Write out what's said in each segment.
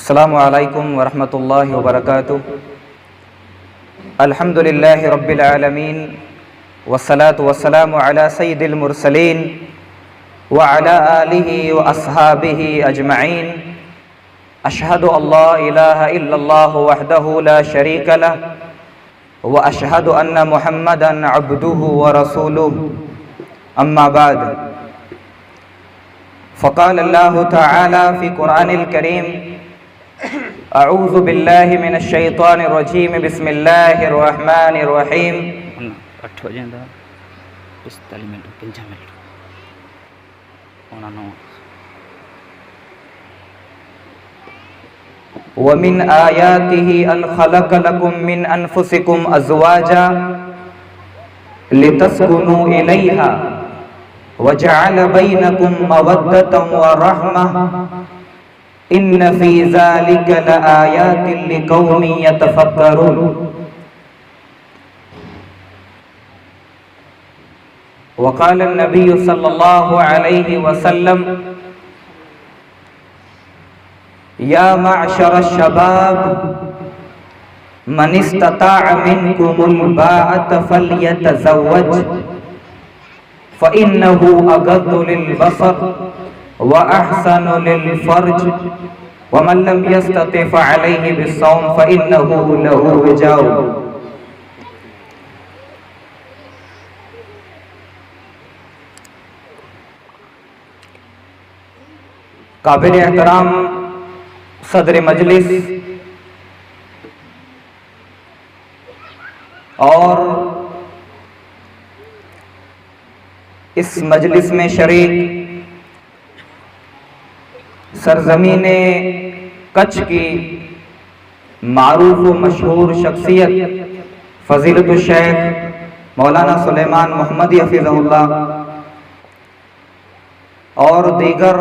السلام علیکم ورحمۃ اللہ وبرکاتہ۔ الحمد للہ رب العالمین والصلاة والسلام علی سید المرسلین وعلی آلہ واصحابہ اجمعین۔ اشہد ان لا الہ الا اللہ وحدہ لا شریک لہ واشہد ان محمدا عبدہ ورسولہ، اما بعد فقال اللہ تعالی فی قرآن الکریم: اعوذ باللہ من الشیطان الرجیم، بسم اللہ الرحمن الرحیم۔ ومن آیاتہ ان خلق لکم من انفسکم ازواجا لتسکنوا الیہا وجعل بینکم مودۃ ورحمۃ ان فی ذلک لآیات لقوم یتفکرون۔ وقال النبی صلی اللہ علیہ وسلم: یا معشر الشباب من استطاع منکم الباءۃ فلیتزوج فإنه اغض للبصر وأحسن للفرج ومن لم يستطع فعليه بالصوم فإنه له وجاء۔ قابل احترام صدر مجلس اور اس مجلس میں شریک سرزمین کچھ کی معروف و مشہور شخصیت فضیلت الشیخ مولانا سلیمان محمدی حفظہ اللہ اور دیگر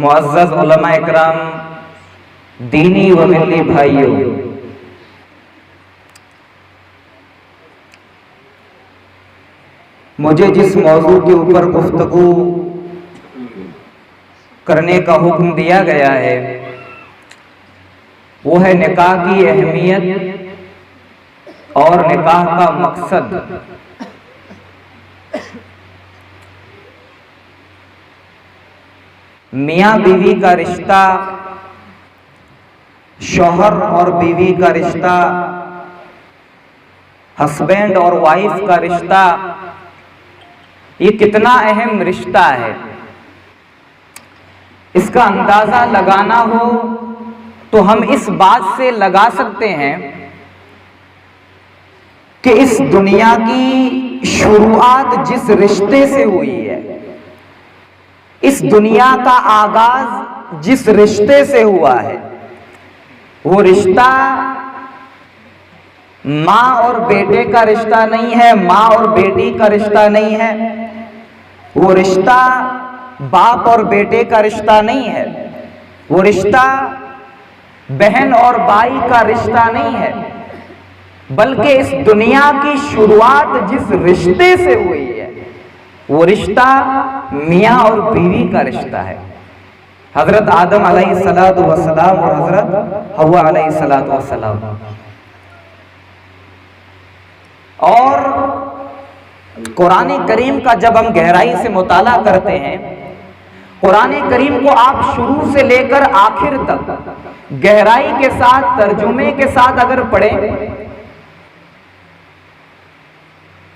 معزز علماء اکرام، دینی و ملی بھائیوں، مجھے جس موضوع کے اوپر گفتگو کرنے کا حکم دیا گیا ہے وہ ہے نکاح کی اہمیت اور نکاح کا مقصد۔ میاں بیوی کا رشتہ، شوہر اور بیوی کا رشتہ، ہسبینڈ اور وائف کا رشتہ، یہ کتنا اہم رشتہ ہے، اس کا اندازہ لگانا ہو تو ہم اس بات سے لگا سکتے ہیں کہ اس دنیا کی شروعات جس رشتے سے ہوئی ہے، اس دنیا کا آغاز جس رشتے سے ہوا ہے، وہ رشتہ ماں اور بیٹے کا رشتہ نہیں ہے، ماں اور بیٹی کا رشتہ نہیں ہے، وہ رشتہ باپ اور بیٹے کا رشتہ نہیں ہے، وہ رشتہ بہن اور بھائی کا رشتہ نہیں ہے، بلکہ اس دنیا کی شروعات جس رشتے سے ہوئی ہے وہ رشتہ میاں اور بیوی کا رشتہ ہے۔ حضرت آدم علیہ السلام اور حضرت حوا علیہ السلام۔ اور قرآن کریم کا جب ہم گہرائی سے مطالعہ کرتے ہیں، قرآن کریم کو آپ شروع سے لے کر آخر تک گہرائی کے ساتھ ترجمے کے ساتھ اگر پڑھیں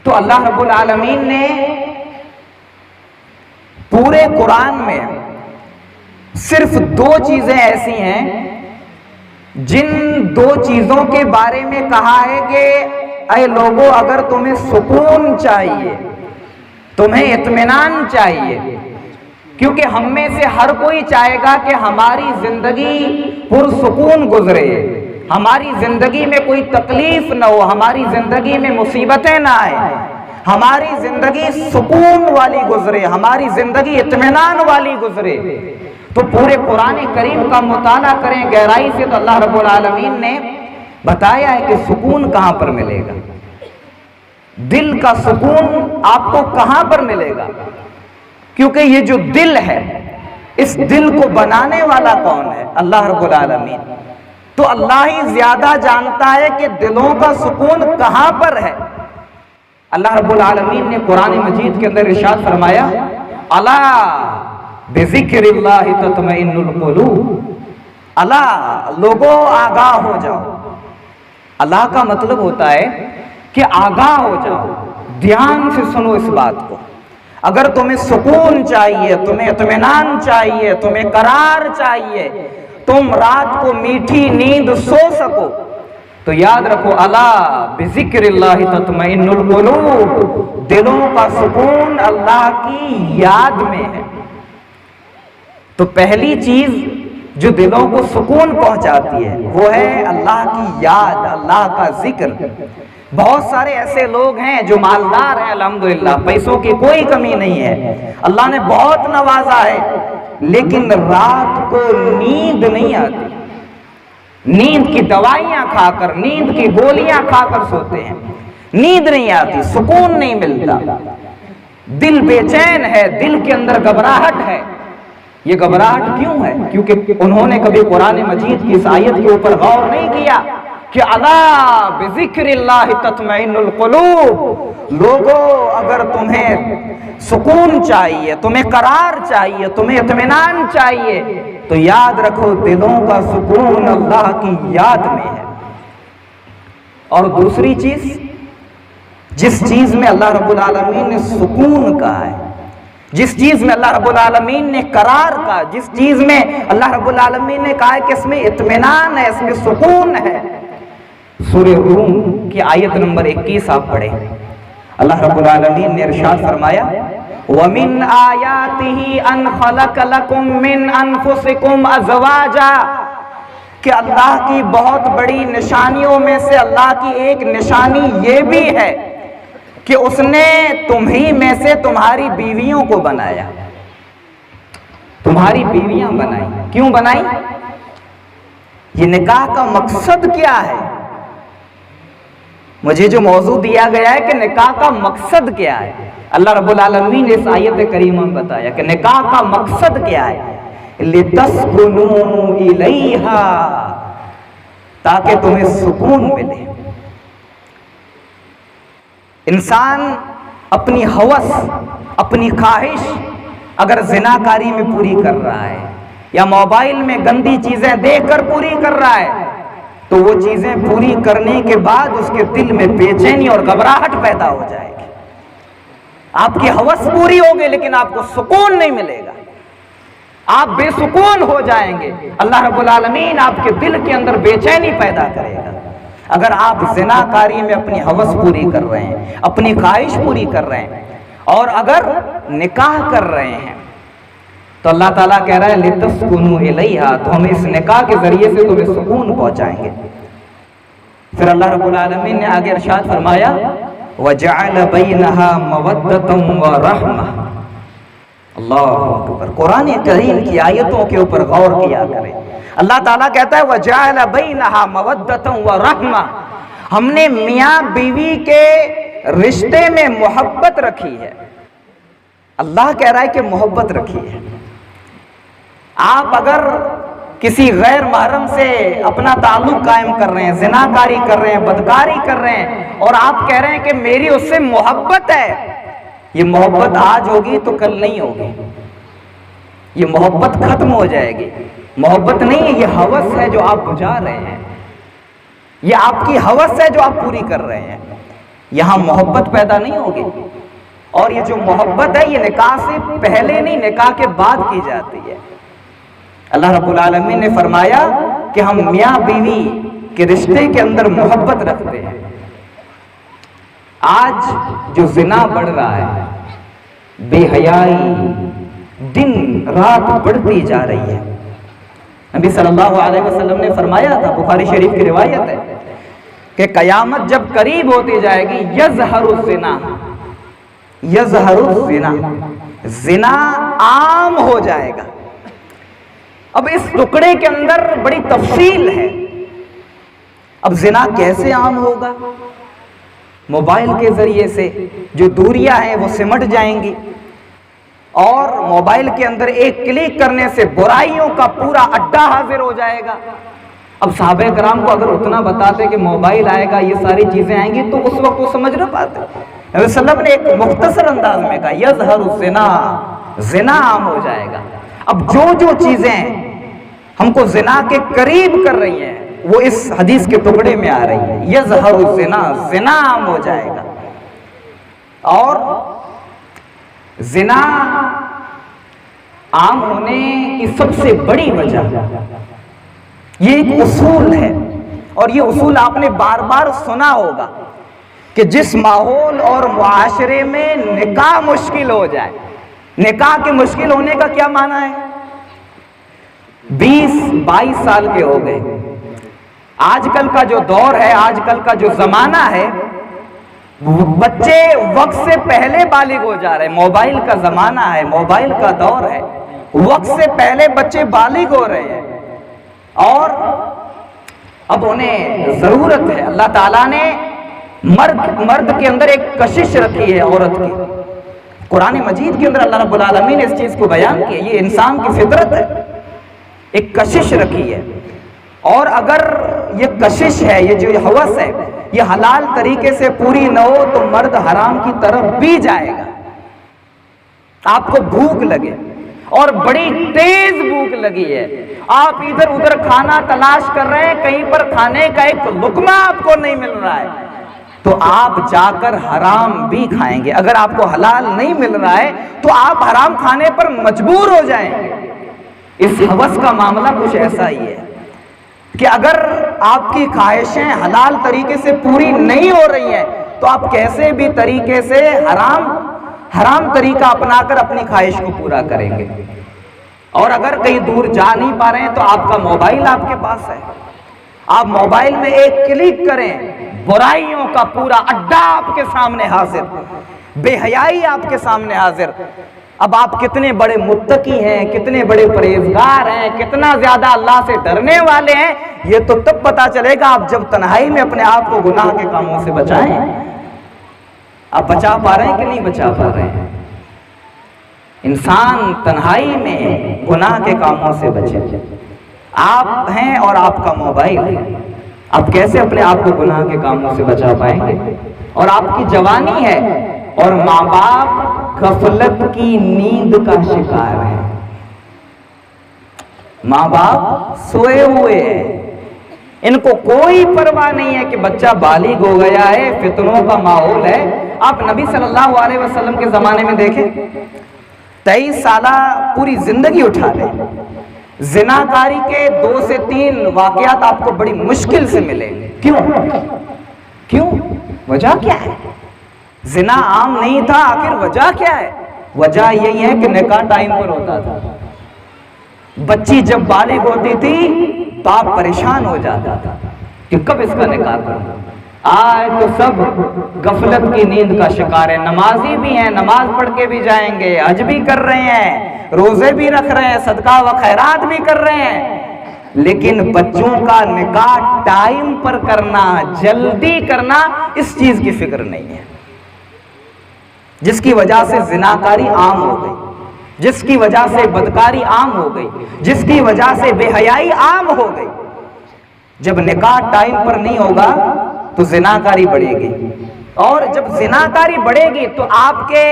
تو اللہ رب العالمین نے پورے قرآن میں صرف دو چیزیں ایسی ہیں جن دو چیزوں کے بارے میں کہا ہے کہ اے لوگو، اگر تمہیں سکون چاہیے، تمہیں اطمینان چاہیے، کیونکہ ہم میں سے ہر کوئی چاہے گا کہ ہماری زندگی پرسکون گزرے، ہماری زندگی میں کوئی تکلیف نہ ہو، ہماری زندگی میں مصیبتیں نہ آئیں، ہماری زندگی سکون والی گزرے، ہماری زندگی اطمینان والی گزرے۔ تو پورے قرآن کریم کا مطالعہ کریں گہرائی سے تو اللہ رب العالمین نے بتایا ہے کہ سکون کہاں پر ملے گا، دل کا سکون آپ کو کہاں پر ملے گا، کیونکہ یہ جو دل ہے اس دل کو بنانے والا کون ہے؟ اللہ رب العالمین. تو اللہ ہی زیادہ جانتا ہے کہ دلوں کا سکون کہاں پر ہے. اللہ رب العالمین نے قرآن مجید کے اندر ارشاد فرمایا الا بذکر اللہ تطمئن القلوب. اللہ لوگوں آگاہ ہو جاؤ. اللہ کا مطلب ہوتا ہے کہ آگاہ ہو جاؤ، دھیان سے سنو اس بات کو. اگر تمہیں سکون چاہیے، تمہیں اطمینان چاہیے، تمہیں قرار چاہیے، تم رات کو میٹھی نیند سو سکو، تو یاد رکھو الا بذکر اللہ تطمئن القلوب. دلوں کا سکون اللہ کی یاد میں ہے. تو پہلی چیز جو دلوں کو سکون پہنچاتی ہے وہ ہے اللہ کی یاد، اللہ کا ذکر. بہت سارے ایسے لوگ ہیں جو مالدار ہیں الحمدللہ، پیسوں کی کوئی کمی نہیں ہے، اللہ نے بہت نوازا ہے، لیکن رات کو نیند نہیں آتی. نیند کی دوائیاں کھا کر، نیند کی گولیاں کھا کر سوتے ہیں، نیند نہیں آتی، سکون نہیں ملتا، دل بے چین ہے، دل کے اندر گھبراہٹ ہے. یہ گھبراہٹ کیوں ہے؟ کیونکہ انہوں نے کبھی قرآن مجید کی اس آیت کے اوپر غور نہیں کیا کہ الا بذکر اللہ تطمئن القلوب. لوگوں اگر تمہیں سکون چاہیے، تمہیں قرار چاہیے، تمہیں اطمینان چاہیے، تو یاد رکھو دلوں کا سکون اللہ کی یاد میں ہے. اور دوسری چیز، جس چیز میں اللہ رب العالمین نے سکون کہا ہے، جس چیز میں اللہ رب العالمین نے قرار کہا، جس چیز میں اللہ رب العالمین نے کہا ہے کہ اس میں اطمینان ہے، اس میں سکون ہے، سورہ روم کی آیت نمبر 21 آپ پڑھیں. اللہ رب العالمین نے ارشاد فرمایا وَمِنْ آيَاتِهِ أَنْ خَلَقَ لَكُم مِّنْ أَنفُسِكُمْ أَزْوَاجًا. کہ اللہ کی بہت بڑی نشانیوں میں سے اللہ کی ایک نشانی یہ بھی ہے کہ اس نے تمہیں میں سے تمہاری بیویوں کو بنایا. تمہاری بیویاں بنائی. کیوں بنائی؟ یہ نکاح کا مقصد کیا ہے؟ مجھے جو موضوع دیا گیا ہے کہ نکاح کا مقصد کیا ہے، اللہ رب العالمین نے اس آیت کریمہ میں بتایا کہ نکاح کا مقصد کیا ہے. لِتَسْكُنُوا إِلَيْهَا، تاکہ تمہیں سکون ملے. انسان اپنی ہوس، اپنی خواہش اگر زناکاری میں پوری کر رہا ہے یا موبائل میں گندی چیزیں دیکھ کر پوری کر رہا ہے، تو وہ چیزیں پوری کرنے کے بعد اس کے دل میں بے چینی اور گھبراہٹ پیدا ہو جائے گی. آپ کی ہوس پوری ہوگی لیکن آپ کو سکون نہیں ملے گا، آپ بے سکون ہو جائیں گے. اللہ رب العالمین آپ کے دل کے اندر بے چینی پیدا کرے گا. اگر آپ زناکاری میں اپنی ہوس پوری کر رہے ہیں، اپنی خواہش پوری کر رہے ہیں، اور اگر نکاح کر رہے ہیں، تو اللہ تعالیٰ کہہ رہا ہے لِتَسْكُنُوا إِلَيْهَا، تو ہم اس نکاح کے ذریعے سے تمہیں سکون پہنچائیں گے. پھر اللہ رب العالمین نے آگے ارشاد فرمایا وَجَعَلَ بَيْنَهَا مَوَدَّةً وَرَحْمَةً. اللہ اکبر. قرآن کریم کی آیتوں کے اوپر غور کیا کریں. اللہ تعالیٰ کہتا ہے وَجَعَلَ بَيْنَهَا مَوَدَّةً وَرَحْمَةً. ہم نے میاں بیوی کے رشتے میں محبت رکھی ہے. اللہ کہہ رہا ہے کہ محبت رکھی ہے. آپ اگر کسی غیر محرم سے اپنا تعلق قائم کر رہے ہیں، زناکاری کر رہے ہیں، بدکاری کر رہے ہیں، اور آپ کہہ رہے ہیں کہ میری اس سے محبت ہے، یہ محبت آج ہوگی تو کل نہیں ہوگی. یہ محبت ختم ہو جائے گی. محبت نہیں ہے، یہ ہوس ہے جو آپ بجھا رہے ہیں، یہ آپ کی ہوس ہے جو آپ پوری کر رہے ہیں. یہاں محبت پیدا نہیں ہوگی. اور یہ جو محبت ہے یہ نکاح سے پہلے نہیں، نکاح کے بعد کی جاتی ہے. اللہ رب العالمین نے فرمایا کہ ہم میاں بیوی کے رشتے کے اندر محبت رکھتے ہیں. آج جو زنا بڑھ رہا ہے، بے حیائی دن رات بڑھتی جا رہی ہے. نبی صلی اللہ علیہ وسلم نے فرمایا تھا، بخاری شریف کی روایت ہے، کہ قیامت جب قریب ہوتی جائے گی یظہر الزنا، یظہر الزنا، زنا عام ہو جائے گا. اب اس ٹکڑے کے اندر بڑی تفصیل ہے. اب زنا کیسے عام ہوگا؟ موبائل کے ذریعے سے جو دوریاں ہیں وہ سمٹ جائیں گی. اور موبائل کے اندر ایک کلک کرنے سے برائیوں کا پورا اڈا حاضر ہو جائے گا۔ اب صحابہ کرام کو اگر اتنا بتاتے کہ موبائل آئے گا، یہ ساری چیزیں آئیں گی، تو اس وقت وہ سمجھ نہ پاتے۔ نبی صلی اللہ علیہ وسلم نے ایک مختصر انداز میں کہا یظہر الزنا، زنا عام ہو جائے گا۔ اب جو چیزیں ہم کو زنا کے قریب کر رہی ہیں وہ اس حدیث کے ٹکڑے میں آ رہی ہے، یظہر الزنا، زنا عام ہو جائے گا۔ اور زنا عام ہونے کی سب سے بڑی وجہ یہ ایک اصول ہے، اور یہ اصول آپ نے بار بار سنا ہوگا کہ جس ماحول اور معاشرے میں نکاح مشکل ہو جائے، نکاح کے مشکل ہونے کا کیا معنی ہے؟ 20-22 سال کے ہو گئے، آج کل کا جو دور ہے، آج کل کا جو زمانہ ہے، بچے وقت سے پہلے بالغ ہو جا رہے ہیں۔ موبائل کا زمانہ ہے، موبائل کا دور ہے، وقت سے پہلے بچے بالغ ہو رہے ہیں، اور اب انہیں ضرورت ہے۔ اللہ تعالیٰ نے مرد کے اندر ایک کشش رکھی ہے عورت کی۔ قرآن مجید کے اندر اللہ رب العالمین نے اس چیز کو بیان کیا، یہ انسان کی فطرت ہے، ایک کشش رکھی ہے، اور اگر یہ کشش ہے، یہ جو ہوس ہے، یہ حلال طریقے سے پوری نہ ہو تو مرد حرام کی طرف بھی جائے گا۔ آپ کو بھوک لگے اور بڑی تیز بھوک لگی ہے، آپ ادھر ادھر کھانا تلاش کر رہے ہیں، کہیں پر کھانے کا ایک لقمہ آپ کو نہیں مل رہا ہے، تو آپ جا کر حرام بھی کھائیں گے۔ اگر آپ کو حلال نہیں مل رہا ہے تو آپ حرام کھانے پر مجبور ہو جائیں گے۔ اس ہوس کا معاملہ کچھ ایسا ہی ہے کہ اگر آپ کی خواہشیں حلال طریقے سے پوری نہیں ہو رہی ہیں تو آپ کیسے بھی طریقے سے حرام طریقہ اپنا کر اپنی خواہش کو پورا کریں گے۔ اور اگر کہیں دور جا نہیں پا رہے ہیں تو آپ کا موبائل آپ کے پاس ہے، آپ موبائل میں ایک کلک کریں، برائیوں کا پورا اڈا آپ کے سامنے حاضر، بے حیائی آپ کے سامنے حاضر۔ اب آپ کتنے بڑے متقی ہیں، کتنے بڑے پرہیزگار ہیں، کتنا زیادہ اللہ سے ڈرنے والے ہیں، یہ تو تب پتا چلے گا آپ جب تنہائی میں اپنے آپ کو گناہ کے کاموں سے بچائیں۔ آپ بچا پا رہے ہیں کہ نہیں بچا پا رہے ہیں؟ انسان تنہائی میں گناہ کے کاموں سے بچے۔ آپ ہیں اور آپ کا موبائل ہے، آپ کیسے اپنے آپ کو گناہ کے کاموں سے بچا پائیں گے؟ اور آپ کی جوانی ہے اور ماں باپ غفلت کی نیند کا شکار ہے، ماں باپ سوئے ہوئے ہیں، ان کو کوئی پرواہ نہیں ہے کہ بچہ بالغ ہو گیا ہے، فتنوں کا ماحول ہے۔ آپ نبی صلی اللہ علیہ وسلم کے زمانے میں دیکھیں، 23 سالہ پوری زندگی اٹھا لیں، زناکاری کے 2 سے 3 واقعات آپ کو بڑی مشکل سے ملیں گے۔ کیوں؟ وجہ کیا ہے؟ زنا عام نہیں تھا، آخر وجہ کیا ہے؟ وجہ یہی ہے کہ نکاح ٹائم پر ہوتا تھا، بچی جب بالغ ہوتی تھی تو آپ پریشان ہو جاتا تھا کہ کب اس کا نکاح کروں۔ آج تو سب غفلت کی نیند کا شکار ہے، نمازی بھی ہیں، نماز پڑھ کے بھی جائیں گے، حج بھی کر رہے ہیں، روزے بھی رکھ رہے ہیں، صدقہ و خیرات بھی کر رہے ہیں، لیکن بچوں کا نکاح ٹائم پر کرنا، جلدی کرنا، اس چیز کی فکر نہیں ہے، جس کی وجہ سے زناکاری عام ہو گئی، جس کی وجہ سے بدکاری عام ہو گئی، جس کی وجہ سے بے حیائی عام ہو گئی۔ جب نکاح ٹائم پر نہیں ہوگا تو زناکاری بڑھے گی، اور جب زناکاری بڑھے گی تو آپ کے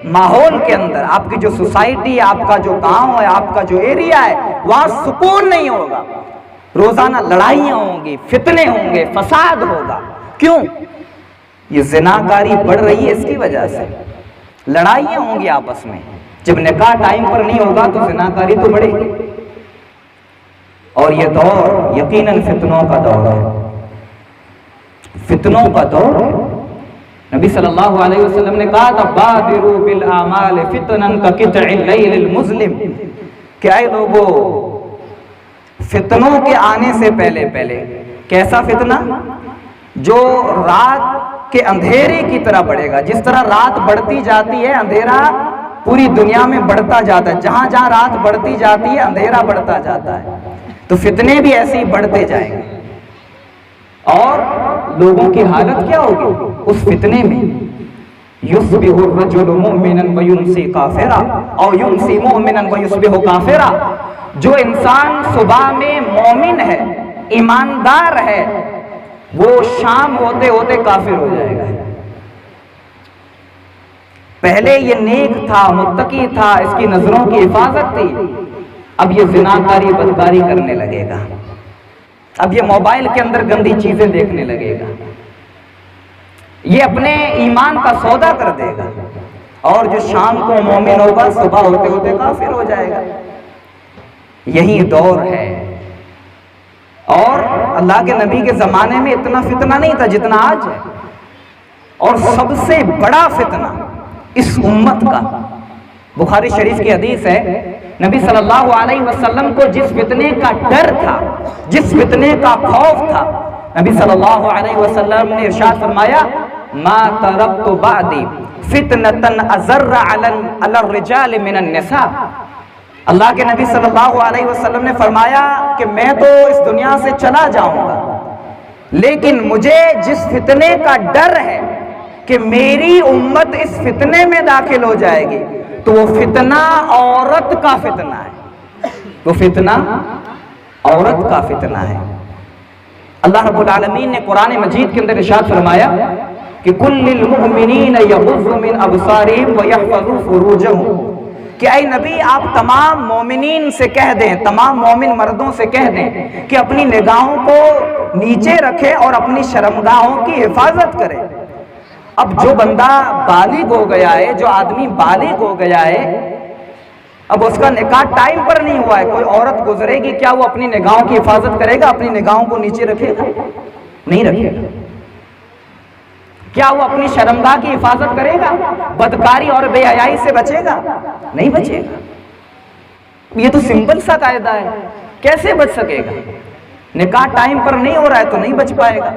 ماحول کے اندر، آپ کی جو سوسائٹی ہے، آپ کا جو گاؤں ہے، آپ کا جو ایریا ہے، وہاں سکون نہیں ہوگا، روزانہ لڑائیاں ہوں گی، فتنے ہوں گے، فساد ہوگا۔ کیوں؟ یہ زناکاری بڑھ رہی ہے، اس کی وجہ سے لڑائیاں ہوں گی آپس میں۔ جب نکاح ٹائم پر نہیں ہوگا تو زناکاری تو بڑھے گی، اور یہ دور یقیناً فتنوں کا دور ہے، فتنوں کا دور ہے۔ نبی صلی اللہ علیہ وسلم نے کہا تھا بادروا بالاعمال فتنا کقطع اللیل المظلم، کہ اے لوگو فتنوں کے آنے سے پہلے کیسا فتنہ؟ جو رات کے اندھیرے کی طرح بڑھے گا۔ جس طرح رات بڑھتی جاتی ہے، اندھیرا پوری دنیا میں بڑھتا جاتا ہے، جہاں جہاں رات بڑھتی جاتی ہے اندھیرا بڑھتا جاتا ہے، تو فتنے بھی ایسے ہی بڑھتے جائیں گے، اور لوگوں کی حالت کیا ہوگی اس فتنے میں؟ یصبح الرجل مؤمنا ویمسی کافرا او یمسی مؤمنا ویصبح کافرا، جو انسان صبح میں مومن ہے، ایماندار ہے، وہ شام ہوتے ہوتے کافر ہو جائے گا۔ پہلے یہ نیک تھا، متقی تھا، اس کی نظروں کی حفاظت تھی، اب یہ زناکاری بدکاری کرنے لگے گا، اب یہ موبائل کے اندر گندی چیزیں دیکھنے لگے گا، یہ اپنے ایمان کا سودا کر دے گا، اور جو شام کو مومن ہوگا صبح ہوتے ہوتے کافر ہو جائے گا۔ یہی دور ہے۔ اور اللہ کے نبی کے زمانے میں اتنا فتنہ نہیں تھا جتنا آج ہے، اور سب سے بڑا فتنہ اس امت کا، بخاری شریف کی حدیث ہے، نبی صلی اللہ علیہ وسلم کو جس فتنے کا ڈر تھا، جس فتنے کا خوف تھا، نبی صلی اللہ علیہ وسلم نے ارشاد فرمایا ما ترکت بعدی فتنة اضر علی الرجال من النساء۔ اللہ کے نبی صلی اللہ علیہ وسلم نے فرمایا کہ میں تو اس دنیا سے چلا جاؤں گا، لیکن مجھے جس فتنے کا ڈر ہے کہ میری امت اس فتنے میں داخل ہو جائے گی، تو وہ فتنہ عورت کا فتنہ ہے، وہ فتنہ عورت کا فتنہ ہے۔ اللہ رب العالمین نے قرآن مجید کے اندر ارشاد فرمایا کہ کل المؤمنین یغضوا من ابصارہم ویحفظوا فروجہم، کہ اے نبی آپ تمام مومنین سے کہہ دیں، تمام مومن مردوں سے کہہ دیں کہ اپنی نگاہوں کو نیچے رکھے اور اپنی شرمگاہوں کی حفاظت کرے۔ اب جو بندہ بالغ ہو گیا ہے، جو آدمی بالغ ہو گیا ہے، اب اس کا نکاح ٹائم پر نہیں ہوا ہے، کوئی عورت گزرے گی، کیا وہ اپنی نگاہوں کی حفاظت کرے گا؟ اپنی نگاہوں کو نیچے رکھے گا؟ نہیں رکھے گا۔ کیا وہ اپنی شرمگاہ کی حفاظت کرے گا؟ بدکاری اور بے حیائی سے بچے گا؟ نہیں بچے گا۔ یہ تو سمپل سا قاعدہ ہے، کیسے بچ سکے گا؟ نکاح ٹائم پر نہیں ہو رہا ہے تو نہیں بچ پائے گا۔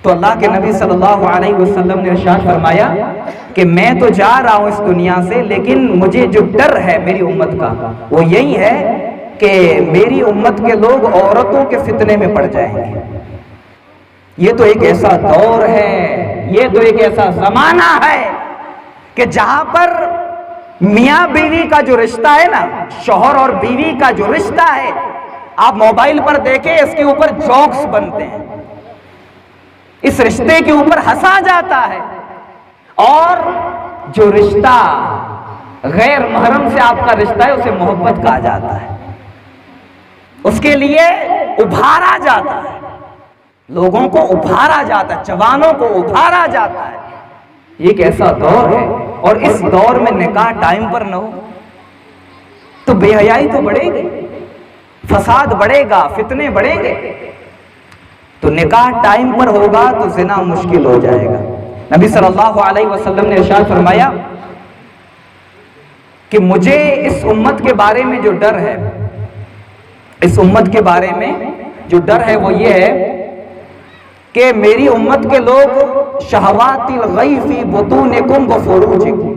تو اللہ کے نبی صلی اللہ علیہ وسلم نے ارشاد فرمایا کہ میں تو جا رہا ہوں اس دنیا سے، لیکن مجھے جو ڈر ہے میری امت کا وہ یہی ہے کہ میری امت کے لوگ عورتوں کے فتنے میں پڑ جائیں گے۔ یہ تو ایک ایسا دور ہے، یہ تو ایک ایسا زمانہ ہے کہ جہاں پر میاں بیوی کا جو رشتہ ہے نا، شوہر اور بیوی کا جو رشتہ ہے، آپ موبائل پر دیکھیں اس کے اوپر جوکس بنتے ہیں، اس رشتے کے اوپر ہنسا جاتا ہے، اور جو رشتہ غیر محرم سے آپ کا رشتہ ہے اسے محبت کہا جاتا ہے، اس کے لیے ابھارا جاتا ہے، لوگوں کو ابھارا جاتا ہے، جوانوں کو ابھارا جاتا ہے۔ یہ ایک ایسا دور ہے، اور اس دور میں نکاح ٹائم پر نہ ہو تو بے حیائی تو بڑھے گی، فساد بڑھے گا، فتنے بڑھیں گے۔ تو نکاح ٹائم پر ہوگا تو زنا مشکل ہو جائے گا۔ نبی صلی اللہ علیہ وسلم نے ارشاد فرمایا کہ مجھے اس امت کے بارے میں جو ڈر ہے، اس امت کے بارے میں جو ڈر ہے وہ یہ ہے کہ میری امت کے لوگ شہوات الغی فی بطونکم وفروجکم،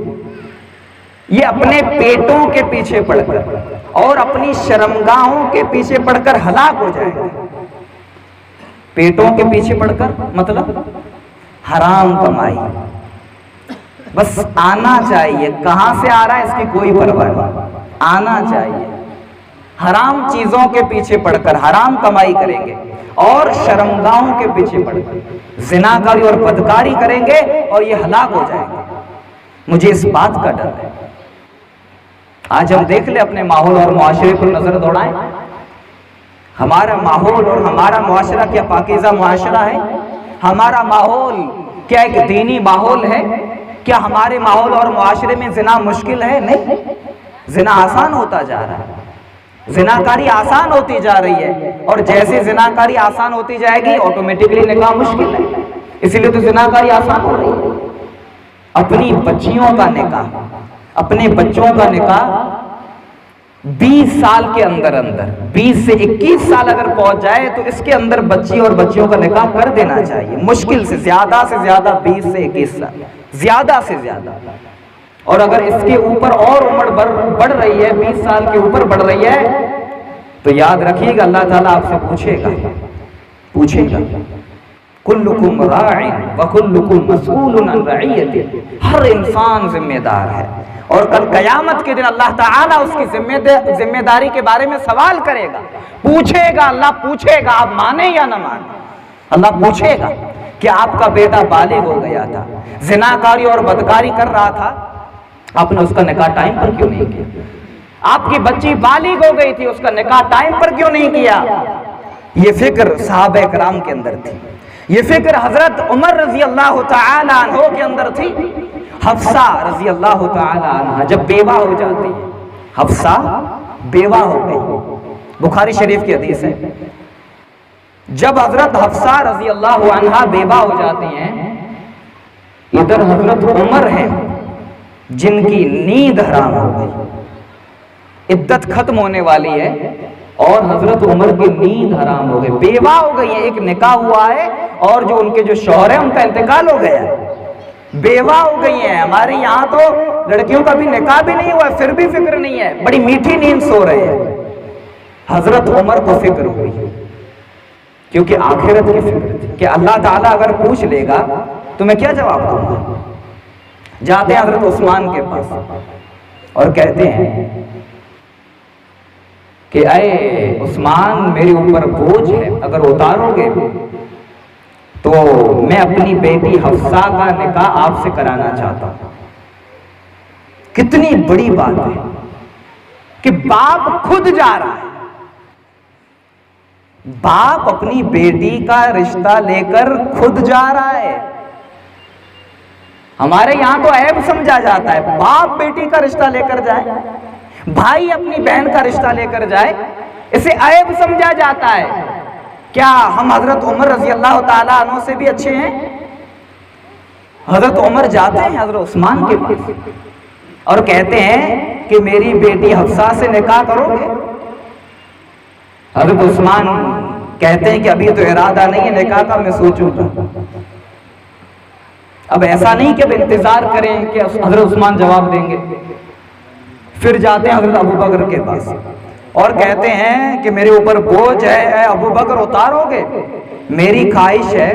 یہ اپنے پیٹوں کے پیچھے پڑ کر اور اپنی شرمگاہوں کے پیچھے پڑ کر ہلاک ہو جائیں گے۔ پیٹوں کے پیچھے پڑ کر مطلب حرام کمائی، بس آنا چاہیے، کہاں سے آ رہا ہے اس کی کوئی پرواہ نہیں، آنا چاہیے۔ حرام چیزوں کے پیچھے پڑ کر حرام کمائی کریں گے، اور شرمگاہوں کے پیچھے پڑ کر زناکاری اور بدکاری کریں گے، اور یہ ہلاک ہو جائیں گے۔ مجھے اس بات کا ڈر ہے۔ آج ہم دیکھ لیں اپنے ماحول اور معاشرے پر نظر دوڑائیں، ہمارا ماحول اور ہمارا معاشرہ کیا پاکیزہ معاشرہ ہے؟ ہمارا ماحول کیا ایک دینی ماحول ہے؟ کیا ہمارے ماحول اور معاشرے میں زنا مشکل ہے؟ نہیں، زنا آسان ہوتا جا رہا ہے، زناکاری آسان ہوتی جا رہی ہے، اور جیسے زناکاری آسان ہوتی جائے گی آٹومیٹکلی نکاح مشکل ہے، اسی لیے تو زناکاری آسان ہو رہی ہے۔ اپنی بچیوں کا نکاح، اپنے بچوں کا نکاح 20 سال کے اندر 20 سے 21 سال اگر پہنچ جائے تو اس کے اندر بچی اور بچیوں کا نکاح کر دینا چاہیے، مشکل سے زیادہ 20 سے 21 سال، زیادہ سے زیادہ۔ اور اگر اس کے اوپر اور عمر بڑھ رہی ہے، 20 سال کے اوپر بڑھ رہی ہے، تو یاد رکھیے گا اللہ تعالیٰ آپ سے پوچھے گا کلکم راع وکلکم مسئول عن رعیتہ، ہر انسان ذمہ دار ہے، اور کل قیامت کے دن اللہ تعالیٰ اس کی ذمہ داری کے بارے میں سوال کرے گا، پوچھے گا، اللہ پوچھے گا، آپ مانیں یا نہ مانیں۔ اللہ پوچھے گا کہ آپ کا بیٹا بالغ ہو گیا تھا، زناکاری اور بدکاری کر رہا تھا، آپ نے اس کا نکاح ٹائم پر کیوں نہیں کیا؟ آپ کی بچی بالغ ہو گئی تھی، اس کا نکاح ٹائم پر کیوں نہیں کیا؟ یہ فکر صحابہ کرام کے اندر تھی، یہ فکر حضرت عمر رضی اللہ تعالی عنہ کے اندر تھی۔ حفصہ رضی اللہ تعالی عنہ جب بیوہ ہو جاتی ہے، حفصہ بیوہ ہو گئی، بخاری شریف کی حدیث ہے، جب حضرت حفصہ رضی اللہ عنہ بیوہ ہو جاتی ہیں، ادھر حضرت عمر ہیں جن کی نیند حرام ہو گئی، عدت ختم ہونے والی ہے اور حضرت عمر کی نیند حرام ہو گئی، بیوہ ہو گئی ہے، ایک نکاح ہوا ہے اور جو ان کے جو شوہر ہیں ان کا انتقال ہو گیا ہے، بیوہ ہو گئی ہیں۔ ہمارے یہاں تو لڑکیوں کا بھی نکاح بھی نہیں ہوا ہے، پھر بھی فکر نہیں ہے، بڑی میٹھی نیند سو رہے ہیں۔ حضرت عمر کو فکر ہوئی کیونکہ آخرت کی فکر تھی کہ اللہ تعالیٰ اگر پوچھ لے گا تو میں کیا جواب دوں گا۔ جاتے ہیں حضرت عثمان کے پاس اور کہتے ہیں کہ اے عثمان، میرے اوپر بوجھ ہے، اگر اتارو گے تو میں اپنی بیٹی حفصہ کا نکاح آپ سے کرانا چاہتا ہوں۔ کتنی بڑی بات ہے کہ باپ خود جا رہا ہے، باپ اپنی بیٹی کا رشتہ لے کر خود جا رہا ہے۔ ہمارے یہاں تو عیب سمجھا جاتا ہے، باپ بیٹی کا رشتہ لے کر جائے، بھائی اپنی بہن کا رشتہ لے کر جائے، اسے عیب سمجھا جاتا ہے۔ کیا ہم حضرت عمر رضی اللہ تعالیٰ عنہ سے بھی اچھے ہیں؟ حضرت عمر جاتے ہیں حضرت عثمان کے پاس اور کہتے ہیں کہ میری بیٹی حفصہ سے نکاح کرو گے؟ حضرت عثمان کہتے ہیں کہ ابھی تو ارادہ نہیں ہے نکاح کا، میں سوچوں گا۔ اب ایسا نہیں کہ اب انتظار کریں کہ حضرت عثمان جواب دیں گے۔ پھر جاتے ہیں حضرت ابو بکر کے پاس اور کہتے ہیں کہ میرے اوپر بوجھ ہے، اے ابو بکر اتارو گے؟ میری خواہش ہے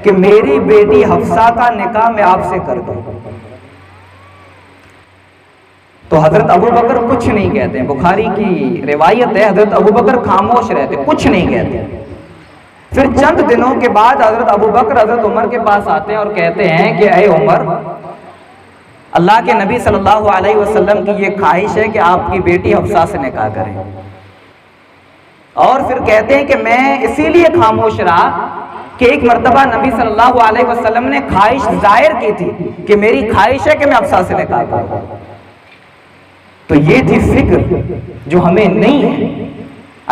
کہ میری بیٹی حفصہ کا نکاح میں آپ سے کر دوں۔ تو حضرت ابو بکر کچھ نہیں کہتے ہیں، بخاری کی روایت ہے حضرت ابو بکر خاموش رہتے، کچھ نہیں کہتے۔ پھر چند دنوں کے بعد حضرت ابو بکر حضرت عمر کے پاس آتے ہیں اور کہتے ہیں کہ اے عمر، اللہ کے نبی صلی اللہ علیہ وسلم کی یہ خواہش ہے کہ آپ کی بیٹی حفصہ سے نکاح کریں، اور پھر کہتے ہیں کہ میں اسی لیے خاموش رہا کہ ایک مرتبہ نبی صلی اللہ علیہ وسلم نے خواہش ظاہر کی تھی کہ میری خواہش ہے کہ میں حفصہ سے نکاح کروں۔ تو یہ تھی فکر جو ہمیں نہیں ہے۔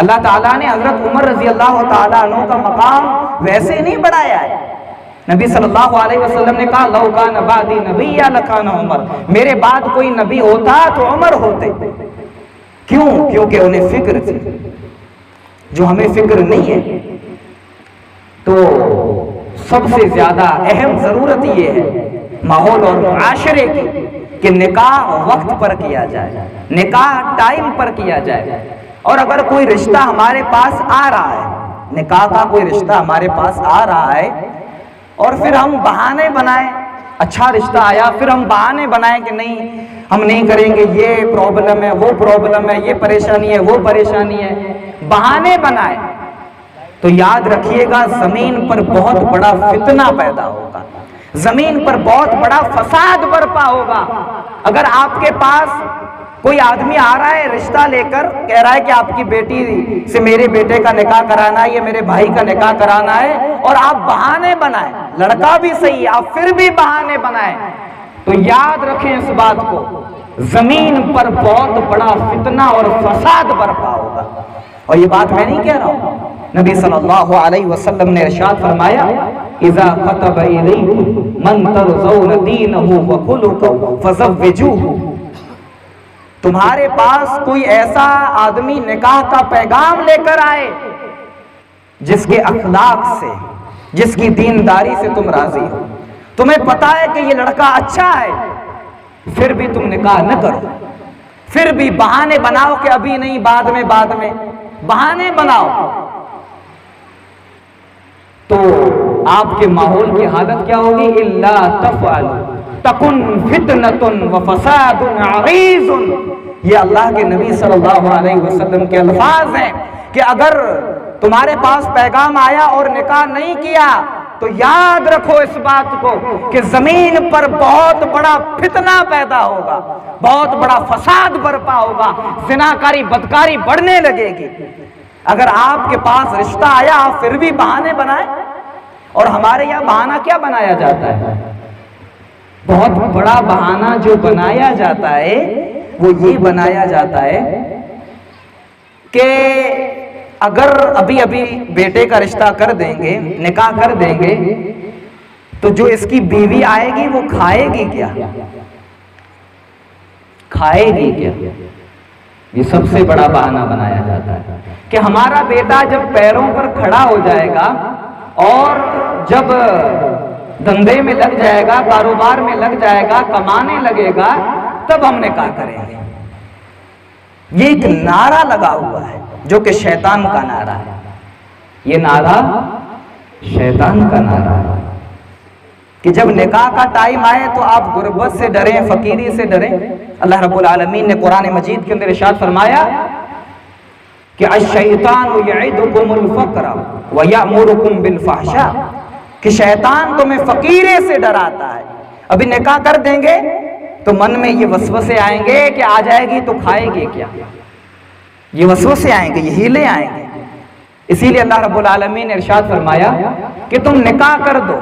اللہ تعالیٰ نے حضرت عمر رضی اللہ تعالیٰ عنہ کا مقام ویسے نہیں بڑھایا ہے۔ نبی صلی اللہ علیہ وسلم نے کہا لو کان بعدی نبی لکان عمر، میرے بعد کوئی نبی ہوتا تو عمر ہوتے۔ کیوں؟ کیونکہ انہیں فکر تھی جو ہمیں فکر نہیں ہے۔ تو سب سے زیادہ اہم ضرورت یہ ہے ماحول اور معاشرے کی کہ نکاح وقت پر کیا جائے، نکاح ٹائم پر کیا جائے۔ اور اگر کوئی رشتہ ہمارے پاس آ رہا ہے، نکاح کا کوئی رشتہ ہمارے پاس آ رہا ہے اور پھر ہم بہانے بنائیں، اچھا رشتہ آیا پھر ہم بہانے بنائیں کہ نہیں ہم نہیں کریں گے، یہ پرابلم ہے، وہ پرابلم ہے، یہ پریشانی ہے، وہ پریشانی ہے، بہانے بنائیں، تو یاد رکھیے گا زمین پر بہت بڑا فتنہ پیدا ہوگا، زمین پر بہت بڑا فساد برپا ہوگا۔ اگر آپ کے پاس کوئی آدمی آ رہا ہے رشتہ لے کر، کہہ رہا ہے کہ آپ کی بیٹی سے میرے بیٹے کا نکاح کرانا ہے یا میرے بھائی کا نکاح کرانا ہے، اور آپ بہانے بنائیں، لڑکا بھی صحیح آپ پھر بھی بہانے بنائیں، تو یاد رکھیں اس بات کو، زمین پر بہت بڑا فتنہ اور فساد برپا ہوگا۔ اور یہ بات میں نہیں کہہ رہا ہوں، نبی صلی اللہ علیہ وسلم نے ارشاد فرمایا اذا خطب الیکم من ترضون دینہ وخلقہ فزوجوہ، تمہارے پاس کوئی ایسا آدمی نکاح کا پیغام لے کر آئے جس کے اخلاق سے، جس کی دینداری سے تم راضی ہو، تمہیں پتا ہے کہ یہ لڑکا اچھا ہے، پھر بھی تم نکاح نہ کرو، پھر بھی بہانے بناؤ کہ ابھی نہیں بعد میں، بعد میں بہانے بناؤ، تو آپ کے ماحول کی حالت کیا ہوگی؟ الا تفعلوا تکن فتنۃ وفساد عریض. یہ اللہ کے نبی صلی اللہ علیہ وسلم کے الفاظ ہیں کہ اگر تمہارے پاس پیغام آیا اور نکاح نہیں کیا تو یاد رکھو اس بات کو کہ زمین پر بہت بڑا فتنہ پیدا ہوگا، بہت بڑا فساد برپا ہوگا، زناکاری بدکاری بڑھنے لگے گی. اگر آپ کے پاس رشتہ آیا آپ پھر بھی بہانے بنائیں، اور ہمارے یہاں بہانہ کیا بنایا جاتا ہے؟ بہت بڑا بہانہ جو بنایا جاتا ہے وہ یہ بنایا جاتا ہے کہ اگر ابھی ابھی بیٹے کا رشتہ کر دیں گے، نکاح کر دیں گے، تو جو اس کی بیوی آئے گی وہ کھائے گی کیا؟ کھائے گی کیا؟ یہ سب سے بڑا بہانہ بنایا جاتا ہے کہ ہمارا بیٹا جب پیروں پر کھڑا ہو جائے گا اور جب دھندے میں لگ جائے گا، کاروبار میں لگ جائے گا، کمانے لگے گا، تب ہم نکاح کریں گے. یہ ایک نعرہ لگا ہوا ہے جو کہ شیطان کا نعرہ ہے. یہ نعرہ شیطان کا نعرہ ہے کہ جب نکاح کا ٹائم آئے تو آپ غربت سے ڈریں، فقیری سے ڈریں. اللہ رب العالمین نے قرآن مجید کے اندر ارشاد فرمایا کہ الشیطان یعدکم الفقر ویأمرکم بالفحشاء، کہ شیطان تمہیں فقیرے سے ڈراتا ہے. ابھی نکاح کر دیں گے تو من میں یہ وسوسے آئیں گے کہ آ جائے گی تو کھائے گی کیا، یہ وسوسے آئیں گے، یہ ہیلے آئیں گے. اسی لیے اللہ رب العالمین نے ارشاد فرمایا کہ تم نکاح کر دو،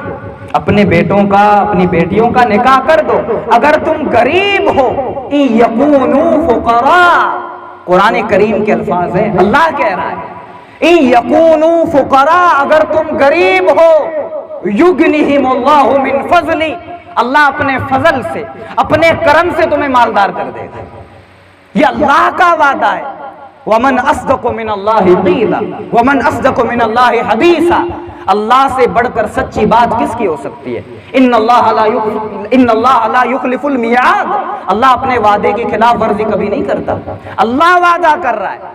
اپنے بیٹوں کا، اپنی بیٹیوں کا نکاح کر دو اگر تم غریب ہو. ان یکونوا فقراء، قرآن کریم کے الفاظ ہیں، اللہ کہہ رہا ہے ان یکونوا فقراء، اگر تم غریب ہو، یغنیہم اللہ من فضلی، اللہ اپنے فضل سے، اپنے کرم سے تمہیں مالدار کر دے گا. یہ اللہ کا وعدہ ہے. وَمَنْ أَصْدَقُ مِنَ اللَّهِ قِيلًا وَمَنْ أَصْدَقُ مِنَ اللَّهِ حَدِيثًا. اللہ سے بڑھ کر سچی بات کس کی ہو سکتی ہے؟ ان اللہ لا یخلف المیعاد، اللہ اپنے وعدے کی خلاف ورزی کبھی نہیں کرتا. اللہ وعدہ کر رہا ہے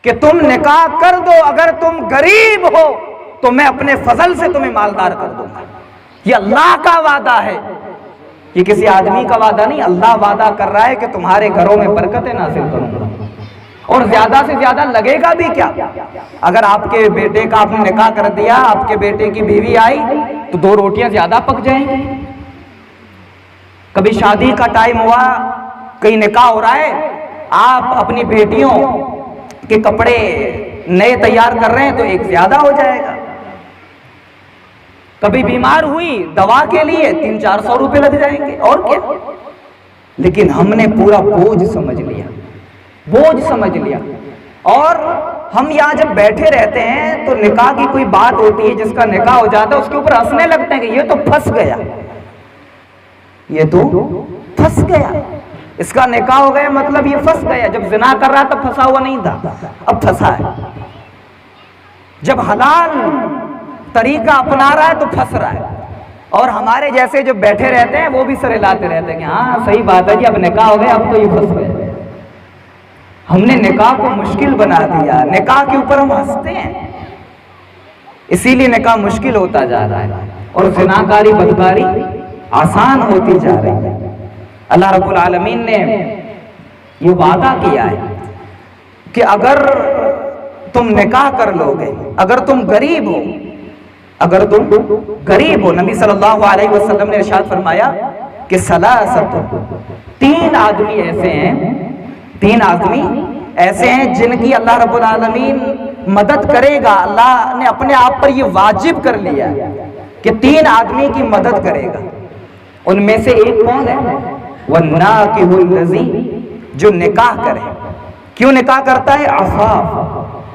کہ تم نکاح کر دو، اگر تم غریب ہو تو میں اپنے فضل سے تمہیں مالدار کر دوں گا. یہ اللہ کا وعدہ ہے، یہ کسی آدمی کا وعدہ نہیں. اللہ وعدہ کر رہا ہے کہ تمہارے گھروں میں برکتیں نازل کروں گا. اور زیادہ سے زیادہ لگے گا بھی کیا؟ اگر آپ کے بیٹے کا آپ نے نکاح کر دیا، آپ کے بیٹے کی بیوی آئی تو 2 روٹیاں زیادہ پک جائیں گی. کبھی شادی کا ٹائم ہوا، کہیں نکاح ہو رہا ہے، آپ اپنی بیٹیوں کے کپڑے نئے تیار کر رہے ہیں تو ایک زیادہ ہو جائے گا. کبھی بیمار ہوئی، دوا کے لیے 300-400 روپے لگ جائیں گے، اور کیا. لیکن ہم نے پورا بوجھ سمجھ لیا، بوجھ سمجھ لیا. اور ہم یہاں جب بیٹھے رہتے ہیں تو نکاح کی کوئی بات ہوتی ہے، جس کا نکاح ہو جاتا ہے اس کے اوپر ہنسنے لگتے ہیں کہ یہ تو پھنس گیا، یہ تو پھنس گیا، اس کا نکاح ہو گیا مطلب یہ پھنس گیا. جب زنا کر رہا تب پھنسا ہوا نہیں تھا، اب پھنسا ہے. جب حلال طریقہ اپنا رہا ہے تو پھنس رہا ہے. اور ہمارے جیسے جو بیٹھے رہتے ہیں وہ بھی سر ہلاتے رہتے ہیں کہ ہاں صحیح بات ہے جی، اب نکاح ہو گیا، اب تو یہ پھنس گئے. ہم نے نکاح کو مشکل بنا دیا، نکاح کے اوپر ہم ہنستے ہیں، اسی لیے نکاح مشکل ہوتا جا رہا ہے اور زناکاری بدکاری آسان ہوتی جا رہی ہے. اللہ رب العالمین نے یہ وعدہ کیا ہے کہ اگر تم نکاح کر لو گے، اگر تم غریب ہو، اگر تم غریب ہو، نبی صلی اللہ علیہ وسلم نے ارشاد فرمایا کہ ثلاثۃ، 3 آدمی ایسے ہیں، 3 آدمی ایسے ہیں جن کی اللہ رب العالمین مدد کرے گا. اللہ نے اپنے آپ پر یہ واجب کر لیا کہ 3 آدمی کی مدد کرے گا. ان میں سے ایک کون ہے؟ وَالنَّاكِحُ الَّذِي، جو نکاح کرے. کیوں نکاح کرتا ہے؟ عفاف،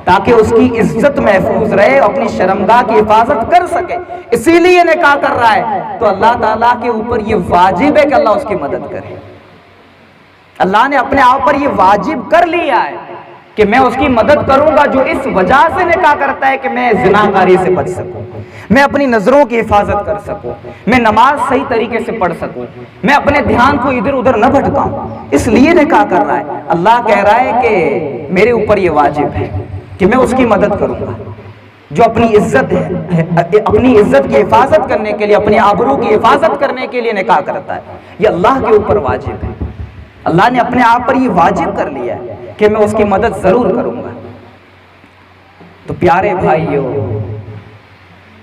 تاکہ اس کی عزت محفوظ رہے، اپنی شرمگاہ کی حفاظت کر سکے، اسی لیے نکاح کر رہا ہے. تو اللہ تعالیٰ کے اوپر یہ واجب ہے کہ اللہ اس کی مدد کرے. اللہ نے اپنے آپ پر یہ واجب کر لیا ہے کہ میں اس کی مدد کروں گا جو اس وجہ سے نکاح کرتا ہے کہ میں زناکاری سے بچ سکوں، میں اپنی نظروں کی حفاظت کر سکوں، میں نماز صحیح طریقے سے پڑھ سکوں، میں اپنے دھیان کو ادھر ادھر نہ بھٹکاؤں، اس لیے نکاح کر رہا ہے. اللہ کہہ رہا ہے کہ میرے اوپر یہ واجب ہے کہ میں اس کی مدد کروں گا. جو اپنی عزت کی حفاظت کرنے کے لیے، اپنی آبرو کی حفاظت کرنے کے لیے نکاح کرتا ہے، یہ اللہ کے اوپر واجب ہے۔ اللہ نے اپنے آپ پر یہ واجب کر لیا ہے کہ میں اس کی مدد ضرور کروں گا۔ تو پیارے بھائیو،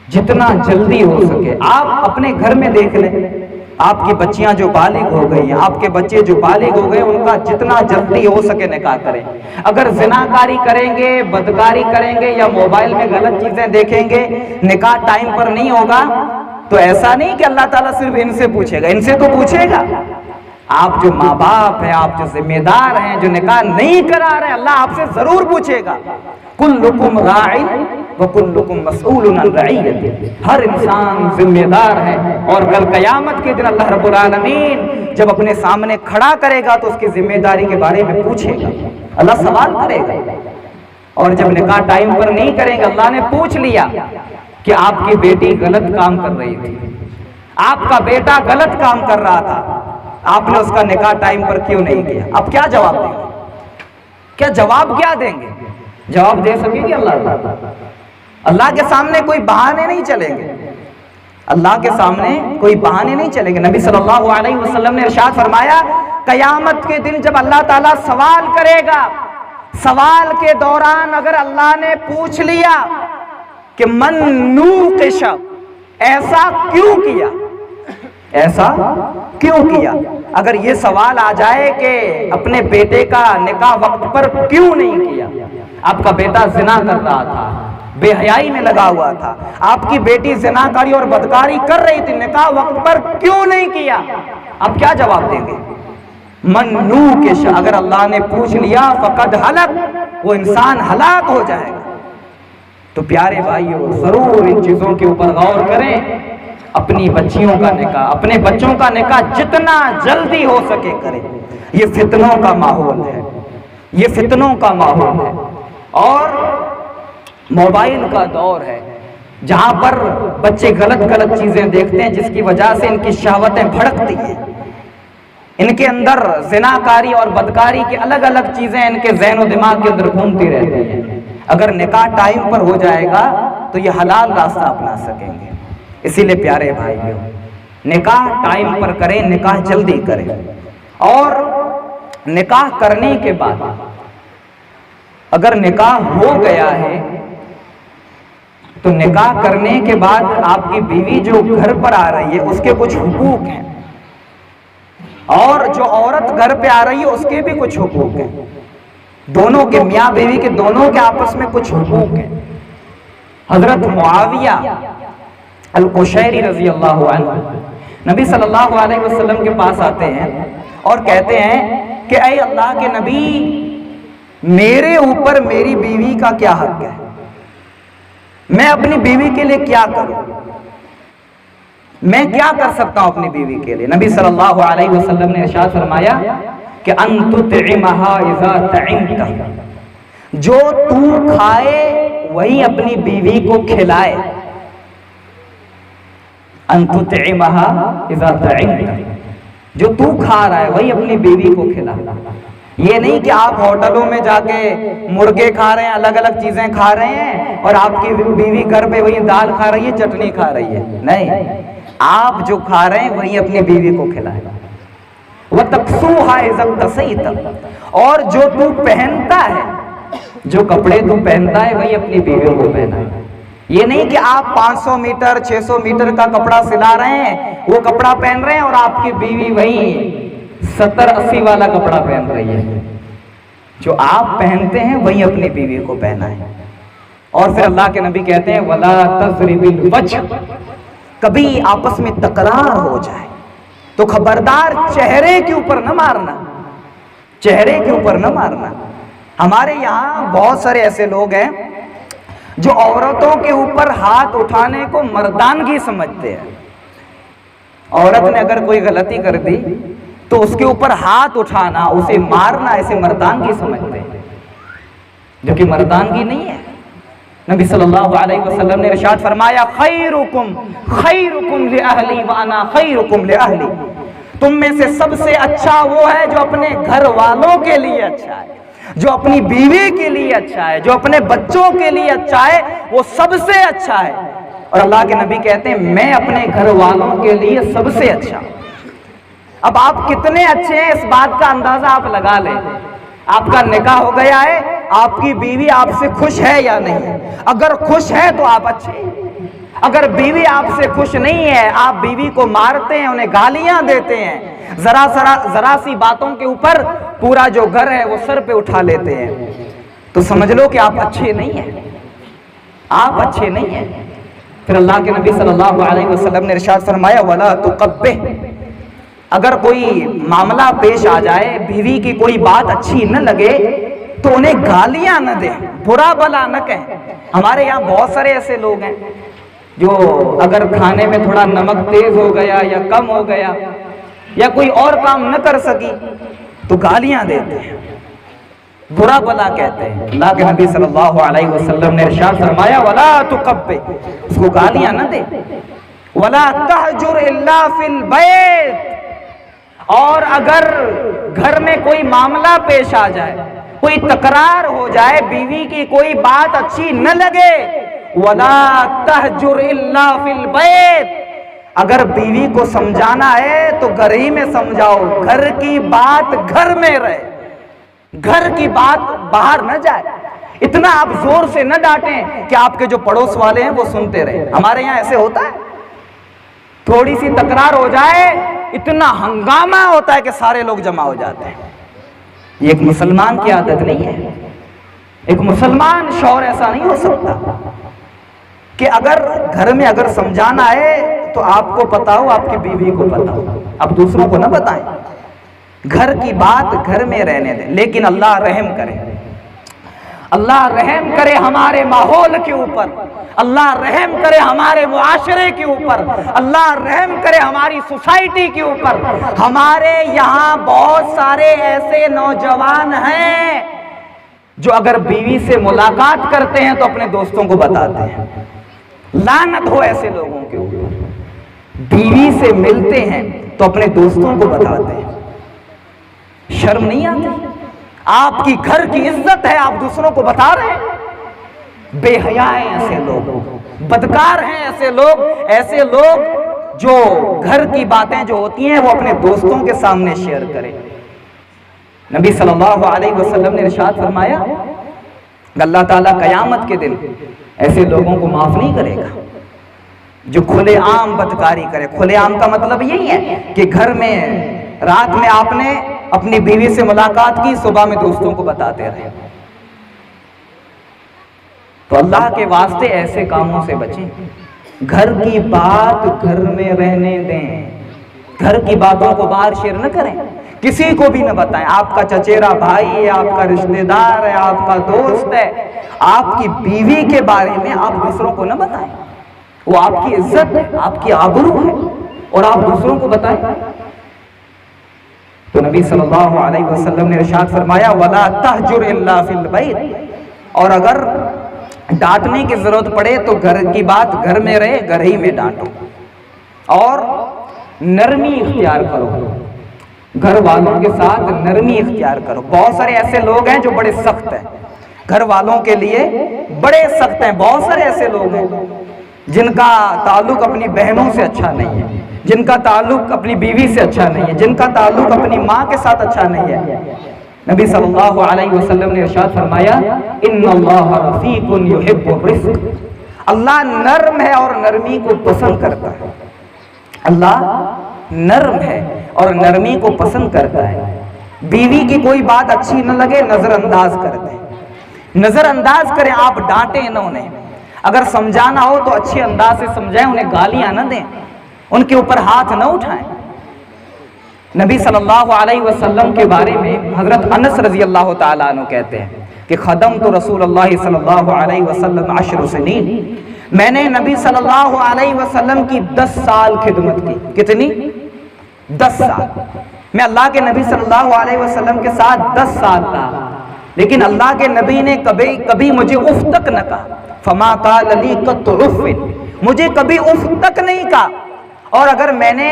جتنا جلدی ہو سکے آپ اپنے گھر میں دیکھ لیں، آپ کی بچیاں جو بالغ ہو گئی ہیں، آپ کے بچے جو بالغ ہو گئے، ان کا جتنا جلدی ہو سکے نکاح کریں۔ اگر زناکاری کریں گے، بدکاری کریں گے یا موبائل میں غلط چیزیں دیکھیں گے، نکاح ٹائم پر نہیں ہوگا، تو ایسا نہیں کہ اللہ تعالیٰ صرف ان سے پوچھے گا، ان سے تو پوچھے گا۔ آپ جو ماں باپ ہیں، آپ جو ذمہ دار ہیں، جو نکاح نہیں کرا رہے ہیں، اللہ آپ سے ضرور پوچھے گا۔ کلکم راع وکلکم مسئول عن رعیتہ، ہر انسان ذمہ دار ہے، اور کل قیامت کے دن اللہ رب العالمین جب اپنے سامنے کھڑا کرے گا تو اس کی ذمہ داری کے بارے میں پوچھے گا، اللہ سوال کرے گا۔ اور جب نکاح ٹائم پر نہیں کریں گے، اللہ نے پوچھ لیا کہ آپ کی بیٹی غلط کام کر رہی تھی، آپ کا بیٹا غلط کام کر رہا تھا، آپ نے اس کا نکاح ٹائم پر کیوں نہیں کیا؟ آپ کیا جواب دیں گے؟ کیا جواب کیا دیں گے؟ جواب دے سکیں گے اللہ کے سامنے کوئی بہانے نہیں چلیں گے، اللہ کے سامنے کوئی بہانے نہیں چلیں گے۔ نبی صلی اللہ علیہ وسلم نے ارشاد فرمایا، قیامت کے دن جب اللہ تعالیٰ سوال کرے گا، سوال کے دوران اگر اللہ نے پوچھ لیا کہ من نوقش، ایسا کیوں کیا، ایسا کیوں کیا، اگر یہ سوال آ جائے کہ اپنے بیٹے کا نکاح وقت پر کیوں نہیں کیا، آپ کا بیٹا زنا کر رہا تھا، بے حیائی میں لگا ہوا تھا، آپ کی بیٹی زناکاری اور بدکاری کر رہی تھی، نکاح وقت پر کیوں نہیں کیا، آپ کیا جواب دیں گے؟ من نوقش، اگر اللہ نے پوچھ لیا فقد ہلک، وہ انسان ہلاک ہو جائے گا۔ تو پیارے بھائیو، ضرور ان چیزوں کے اوپر غور کریں، اپنی بچیوں کا نکاح، اپنے بچوں کا نکاح جتنا جلدی ہو سکے کریں۔ یہ فتنوں کا ماحول ہے، یہ فتنوں کا ماحول ہے، اور موبائل کا دور ہے جہاں پر بچے غلط چیزیں دیکھتے ہیں، جس کی وجہ سے ان کی شہوتیں بھڑکتی ہیں، ان کے اندر زناکاری اور بدکاری کی الگ چیزیں ان کے ذہن و دماغ کے اندر گھومتی رہتی ہیں۔ اگر نکاح ٹائم پر ہو جائے گا تو یہ حلال راستہ اپنا سکیں گے۔ اسی لیے پیارے بھائیوں، نکاح ٹائم پر کریں، نکاح جلدی کریں، اور نکاح کرنے کے بعد اگر نکاح ہو گیا ہے تو نکاح کرنے کے بعد آپ کی بیوی جو گھر پر آ رہی ہے اس کے کچھ حقوق ہیں، اور جو عورت گھر پہ آ رہی ہے اس کے بھی کچھ حقوق ہیں، دونوں کے، میاں بیوی کے دونوں کے آپس میں کچھ حقوق ہیں۔ حضرت معاویہ القشیری رضی اللہ عنہ نبی صلی اللہ علیہ وسلم کے پاس آتے ہیں اور کہتے ہیں کہ اے اللہ کے نبی، میرے اوپر میری بیوی کا کیا حق ہے، میں اپنی بیوی کے لیے کیا کروں، میں کیا کر سکتا ہوں اپنی بیوی کے لیے؟ نبی صلی اللہ علیہ وسلم نے ارشاد فرمایا کہ ان تطعمها اذا طعمت، جو تو کھائے وہی اپنی بیوی کو کھلائے، ان تطعمها اذا طعمت، جو تو کھا رہا ہے وہی اپنی بیوی کو کھلا۔ یہ نہیں کہ آپ ہوٹلوں میں جا کے مرغے کھا رہے ہیں، الگ چیزیں کھا رہے ہیں، اور آپ کی بیوی گھر پہ وہی دال کھا رہی ہے، چٹنی کھا رہی ہے، نہیں، آپ جو کھا رہے ہیں وہی اپنی بیوی کو کھلائے۔ وَتَكْسُوهَا إِذَا اكْتَسَيْتَ، اور جو تو پہنتا ہے، جو کپڑے تو پہنتا ہے وہی اپنی بیوی کو پہنا ہے۔ یہ نہیں کہ آپ 500 میٹر 600 میٹر کا کپڑا سلا رہے ہیں، وہ کپڑا پہن رہے ہیں، اور آپ کی بیوی وہی 70-80 والا کپڑا پہن رہی ہے۔ جو آپ پہنتے ہیں وہی اپنی بیوی کو پہنا ہے۔ اور پھر اللہ کے نبی کہتے ہیں وَلَا تَضْرِبِ الْوَجْهَ، کبھی آپس میں تکرار ہو جائے تو خبردار چہرے کے اوپر نہ مارنا، چہرے کے اوپر نہ مارنا۔ ہمارے یہاں بہت سارے ایسے لوگ ہیں جو عورتوں کے اوپر ہاتھ اٹھانے کو مردانگی سمجھتے ہیں۔ عورت نے اگر کوئی غلطی کر دی تو اس کے اوپر ہاتھ اٹھانا، اسے مارنا، اسے مردانگی سمجھتے ہیں، جو کہ مردانگی نہیں ہے۔ نبی صلی اللہ علیہ وسلم نے ارشاد فرمایا خیرکم خیرکم لأہلی وانا خیرکم لأہلی، تم میں سے سب سے اچھا وہ ہے جو اپنے گھر والوں کے لیے اچھا ہے، جو اپنی بیوی کے لیے اچھا ہے، جو اپنے بچوں کے لیے اچھا ہے، وہ سب سے اچھا ہے۔ اور اللہ کے نبی کہتے ہیں میں اپنے گھر والوں کے لیے سب سے اچھا ہوں۔ اب آپ کتنے اچھے ہیں اس بات کا اندازہ آپ لگا لیں۔ آپ کا نکاح ہو گیا ہے، آپ کی بیوی آپ سے خوش ہے یا نہیں؟ اگر خوش ہے تو آپ اچھے ہیں۔ اگر بیوی آپ سے خوش نہیں ہے، آپ بیوی کو مارتے ہیں، انہیں گالیاں دیتے ہیں، ذرا سی باتوں کے اوپر پورا جو گھر ہے وہ سر پہ اٹھا لیتے ہیں، تو سمجھ لو کہ آپ اچھے نہیں ہیں، آپ اچھے نہیں ہیں۔ پھر اللہ کے نبی صلی اللہ علیہ وسلم نے ارشاد فرمایا وَلَا تُقَبِّحْ، اگر کوئی معاملہ پیش آ جائے، بیوی کی کوئی بات اچھی نہ لگے تو انہیں گالیاں نہ دیں، برا بلا نہ کہیں۔ ہمارے یہاں بہت سارے ایسے لوگ ہیں جو اگر کھانے میں تھوڑا نمک تیز ہو گیا یا کم ہو گیا یا کوئی اور کام نہ کر سکی تو گالیاں دیتے ہیں، برا بلا کہتے ہیں۔ اللہ کے نبی صلی اللہ علیہ وسلم نے ارشاد فرمایا وَلَا تُقَبِّحْ، اس کو گالیاں نہ دے۔ وَلَا تَحْجُرْ إِلَّا فِي الْبَيْتِ، اور اگر گھر میں کوئی معاملہ پیش آ جائے، کوئی تکرار ہو جائے، بیوی کی کوئی بات اچھی نہ لگے، وَلَا تَحْجُرْ إِلَّا فِي الْبَيْتِ، اگر بیوی کو سمجھانا ہے تو گھر ہی میں سمجھاؤ، گھر کی بات گھر میں رہے، گھر کی بات باہر نہ جائے۔ اتنا آپ زور سے نہ ڈانٹیں کہ آپ کے جو پڑوس والے ہیں وہ سنتے رہے۔ ہمارے یہاں ایسے ہوتا ہے، تھوڑی سی تکرار ہو جائے اتنا ہنگامہ ہوتا ہے کہ سارے لوگ جمع ہو جاتے ہیں۔ یہ ایک مسلمان کی عادت نہیں ہے۔ ایک مسلمان شوہر ایسا نہیں ہو سکتا کہ اگر گھر میں اگر سمجھانا ہے تو آپ کو پتا ہو، آپ کی بیوی کو پتا ہو، آپ دوسروں کو نہ بتائیں۔ گھر کی بات گھر میں رہنے دیں، لیکن اللہ رحم کرے، اللہ رحم کرے ہمارے ماحول کے اوپر، اللہ رحم کرے ہمارے معاشرے کے اوپر، اللہ رحم کرے ہماری سوسائٹی کے اوپر۔ ہمارے یہاں بہت سارے ایسے نوجوان ہیں جو اگر بیوی سے ملاقات کرتے ہیں تو اپنے دوستوں کو بتاتے ہیں۔ لعنت ہو ایسے لوگوں کے اوپر۔ بیوی سے ملتے ہیں تو اپنے دوستوں کو بتاتے ہیں۔ شرم نہیں آتی؟ آپ کی گھر کی عزت ہے، آپ دوسروں کو بتا رہے ہیں۔ بے حیا ہیں ایسے لوگ، بدکار ہیں ایسے لوگ جو گھر کی باتیں جو ہوتی ہیں وہ اپنے دوستوں کے سامنے شیئر کریں۔ نبی صلی اللہ علیہ وسلم نے ارشاد فرمایا اللہ تعالیٰ قیامت کے دن ایسے لوگوں کو معاف نہیں کرے گا جو کھلے عام بدکاری کرے۔ کھلے عام کا مطلب یہی ہے کہ گھر میں رات میں آپ نے اپنی بیوی سے ملاقات کی، صبح میں دوستوں کو بتاتے رہے۔ تو اللہ کے واسطے ایسے کاموں سے بچیں۔ گھر کی بات گھر میں رہنے دیں، گھر کی باتوں کو باہر شیئر نہ کریں، کسی کو بھی نہ بتائیں۔ آپ کا چچیرا بھائی ہے، آپ کا رشتہ دار ہے، آپ کا دوست ہے، آپ کی بیوی کے بارے میں آپ دوسروں کو نہ بتائیں۔ وہ آپ کی عزت ہے، آپ کی آبرو ہے، اور آپ دوسروں کو بتائیں۔ تو نبی صلی اللہ علیہ وسلم نے ارشاد فرمایا وَلَا تَحْجُرْ إِلَّا فِي الْبَيْتِ، اور اگر ڈانٹنے کی ضرورت پڑے تو گھر کی بات گھر میں رہے، گھر ہی میں ڈانٹو، اور نرمی اختیار کرو، گھر والوں کے ساتھ نرمی اختیار کرو۔ بہت سارے ایسے لوگ ہیں جو بڑے سخت ہیں، گھر والوں کے لیے بڑے سخت ہیں۔ بہت سارے ایسے لوگ ہیں جن کا تعلق اپنی بہنوں سے اچھا نہیں ہے، جن کا تعلق اپنی بیوی سے اچھا نہیں ہے، جن کا تعلق اپنی ماں کے ساتھ اچھا نہیں ہے۔ نبی صلی اللہ علیہ وسلم نے ارشاد فرمایا ان اللہ رفیق یحب الرفق، اللہ نرم ہے اور نرمی کو پسند کرتا ہے۔ اللہ نرم ہے اور نرمی کو پسند کرتا ہے۔ بیوی کی کوئی بات اچھی نہ لگے نظر انداز کر دیں، نظر انداز کریں، آپ ڈانٹیں نہ انہیں۔ اگر سمجھانا ہو تو اچھے انداز سے سمجھائیں، انہیں گالیاں نہ دیں، ان کے اوپر ہاتھ نہ اٹھائیں۔ نبی صلی اللہ علیہ وسلم کے بارے میں حضرت انس رضی اللہ تعالیٰ عنہ کہتے ہیں کہ خدمت رسول اللہ صلی اللہ علیہ وسلم 10 سنین، میں نے نبی صلی اللہ علیہ وسلم کی 10 سال خدمت کی۔ کتنی؟ 10 سال۔ میں اللہ کے نبی صلی اللہ علیہ وسلم کے ساتھ 10 سال رہا، لیکن اللہ کے نبی نے کبھی مجھے اف تک نہ کہا۔ فما قال لی قط اف، مجھے کبھی اف تک نہیں کہا، اور اگر میں نے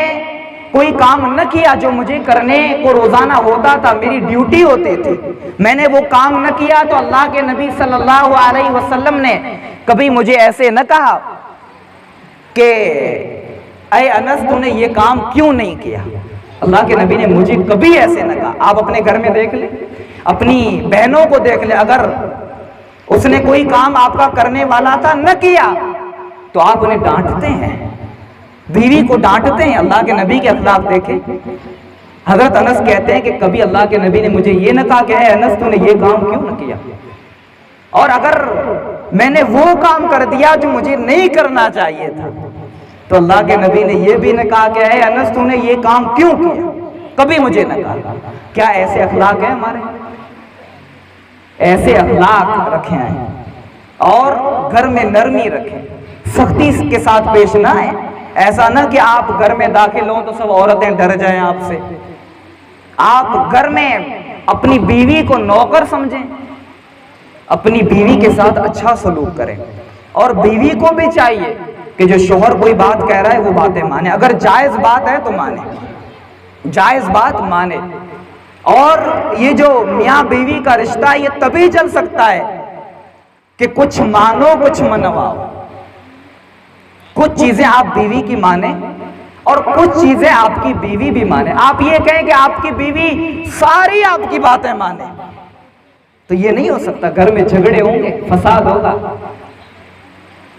کوئی کام نہ کیا جو مجھے کرنے کو روزانہ ہوتا تھا، میری ڈیوٹی ہوتی تھی، میں نے وہ کام نہ کیا، تو اللہ کے نبی صلی اللہ علیہ وسلم نے کبھی مجھے ایسے نہ کہا کہ اے انس تو نے یہ کام کیوں نہیں کیا۔ اللہ کے نبی نے مجھے کبھی ایسے نہ کہا۔ آپ اپنے گھر میں دیکھ لیں، اپنی بہنوں کو دیکھ لیں، اگر اس نے کوئی کام آپ کا کرنے والا تھا نہ کیا تو آپ انہیں ڈانٹتے ہیں، بیوی کو ڈانٹتے ہیں۔ اللہ کے نبی کے اخلاق دیکھیں۔ حضرت انس کہتے ہیں کہ کبھی اللہ کے نبی نے مجھے یہ نہ کہا کہ اے انس تو نے یہ کام کیوں نہ کیا، اور اگر میں نے وہ کام کر دیا جو مجھے نہیں کرنا چاہیے تھا تو اللہ کے نبی نے یہ بھی نہ کہا کہ اے انس تو نے یہ کام کیوں کیا، کبھی مجھے نہ کہا۔ کیا ایسے اخلاق ہیں ہمارے؟ ایسے اخلاق رکھیں ہیں، اور گھر میں نرمی رکھیں، سختی کے ساتھ پیش نہ آئیں۔ ایسا نہ کہ آپ گھر میں داخل ہوں تو سب عورتیں ڈر جائیں آپ سے۔ آپ گھر میں اپنی بیوی کو نوکر سمجھیں، اپنی بیوی کے ساتھ اچھا سلوک کریں، اور بیوی کو بھی چاہیے کہ جو شوہر کوئی بات کہہ رہا ہے وہ باتیں مانے، اگر جائز بات ہے تو مانے، جائز بات مانے۔ اور یہ جو میاں بیوی کا رشتہ ہے یہ تبھی چل سکتا ہے کہ کچھ مانو کچھ منواؤ، کچھ چیزیں آپ بیوی کی مانیں اور کچھ چیزیں آپ کی بیوی بھی مانے۔ آپ یہ کہیں کہ آپ کی بیوی ساری آپ کی باتیں مانے تو یہ نہیں ہو سکتا، گھر میں جھگڑے ہوں گے، فساد ہوگا۔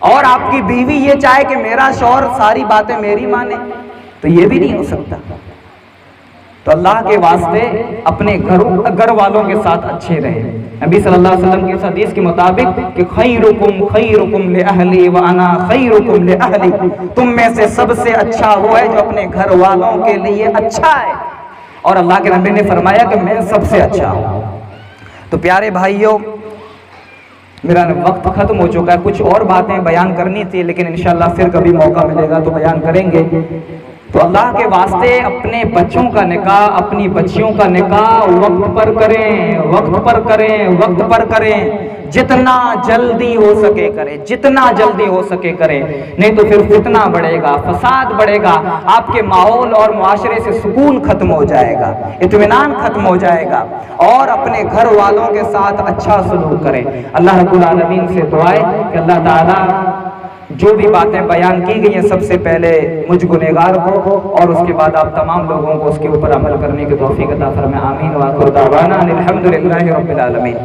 اور آپ کی بیوی یہ چاہے کہ میرا شوہر ساری باتیں میری مانے تو یہ بھی نہیں ہو سکتا۔ تو اللہ کے واسطے اپنے گھر والوں کے ساتھ اچھے رہیں۔ نبی صلی اللہ علیہ وسلم کی اس حدیث کے مطابق کہ خیرکم خیرکم لأہلی وانا خیرکم لأہلی، تم میں سے سب سے اچھا وہ ہے جو اپنے گھر والوں کے لیے اچھا ہے، اور اللہ کے نبی نے فرمایا کہ میں سب سے اچھا ہوں۔ تو پیارے بھائیوں، میرا وقت ختم ہو چکا ہے، کچھ اور باتیں بیان کرنی تھی لیکن انشاءاللہ پھر کبھی موقع ملے گا تو بیان کریں گے۔ تو اللہ کے واسطے اپنے بچوں کا نکاح، اپنی بچیوں کا نکاح وقت پر کریں، وقت پر کریں، وقت پر کریں، جتنا جلدی ہو سکے کریں، جتنا جلدی ہو سکے کریں، نہیں تو پھر فتنہ بڑھے گا، فساد بڑھے گا، آپ کے ماحول اور معاشرے سے سکون ختم ہو جائے گا، اطمینان ختم ہو جائے گا۔ اور اپنے گھر والوں کے ساتھ اچھا سلوک کریں۔ اللہ رب العالمین سے دعائے کہ اللہ تعالیٰ جو بھی باتیں بیان کی گئی ہیں سب سے پہلے مجھ گنہگار کو اور اس کے بعد آپ تمام لوگوں کو اس کے اوپر عمل کرنے کی توفیق عطا فرمائے۔ آمین۔ وآخر دعوانا ان الحمد للہ رب العالمین۔